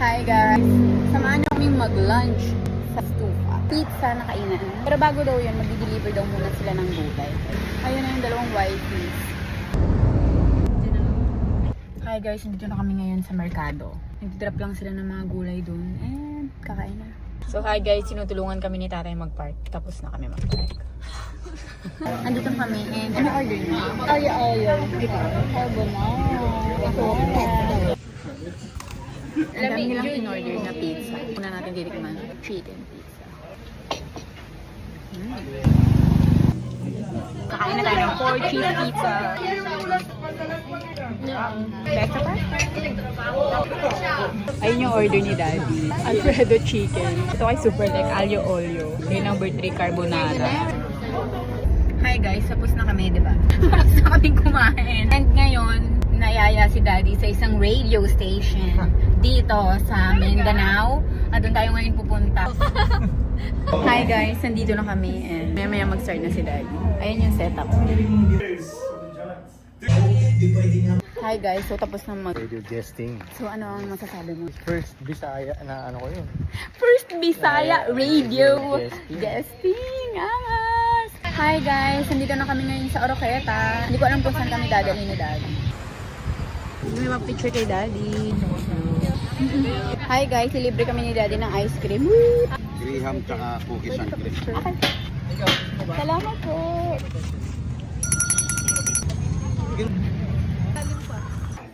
Hi guys! Samahan niyo kaming mag-lunch sa stufa. Pizza na kainan. Pero bago daw yun, mag-deliver daw muna sila ng gulay. Ayun na yung dalawang wifeys. Hi guys, nandito na kami ngayon sa merkado. Nagdidrop lang sila ng mga gulay dun. And kakain na. So hi guys, sinutulungan kami ni tatay mag-park. Tapos na kami mag-park. Andito kami and ano order niyo? Ayo. Carbonara. Ang dami nilang in-order na pizza. Una natin titikman. Chicken pizza. Kakain na tayo ng 4 cheese pizza. Besta pa? Ayun yung order ni Daddy. Alfredo chicken. Ito ay super like aglio olio. Yung number 3 carbonara. Hi guys, tapos na kami, diba? Tapos na kaming kumain. And ngayon, nayaya si Daddy sa isang radio station dito sa Mindanao. At doon tayo ngayon pupunta. Hi guys, nandito na kami and maya mag-start na si Daddy. Ayan yung setup. Hi guys, so tapos na Radio guesting. So ano ang masasabi mo? First Bisaya na ano ko yun. First Bisaya Radio Guesting. Guesting! Angas! Hi guys, nandito na kami ngayon sa Oroqueta. Hindi ko alam kung saan kami dadalhin ni Daddy. May mag-picture kay Daddy. Hi guys, ilibre kami ni Daddy ng ice cream. Woo! Graham tsaka cookies and cream. Okay. Salamat po.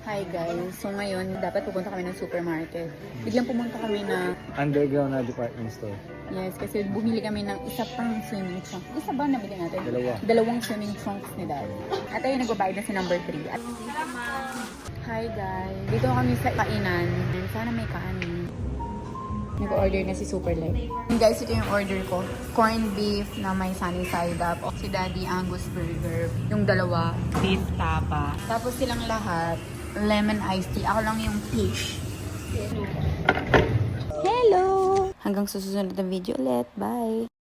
Hi guys, so ngayon dapat pupunta kami ng supermarket. Biglang pumunta kami na Underground na department store. yes, kasi bumili kami ng isa pang swimming trunk. Isa ba nabili natin? Dalawang swimming trunks ni Daddy. At ayun, nagbabayad na si number 3. Hi guys, dito kami sa kainan. Sana may kanin. Nag-order na si Super Light. Guys, ito yung order ko. Corned beef na may sunny side up. Si Daddy Angus burger. Yung dalawa, beef tapa. Tapos silang lahat, lemon iced tea. Ako lang yung fish. Hello! Hanggang susunod na video ulit. Bye!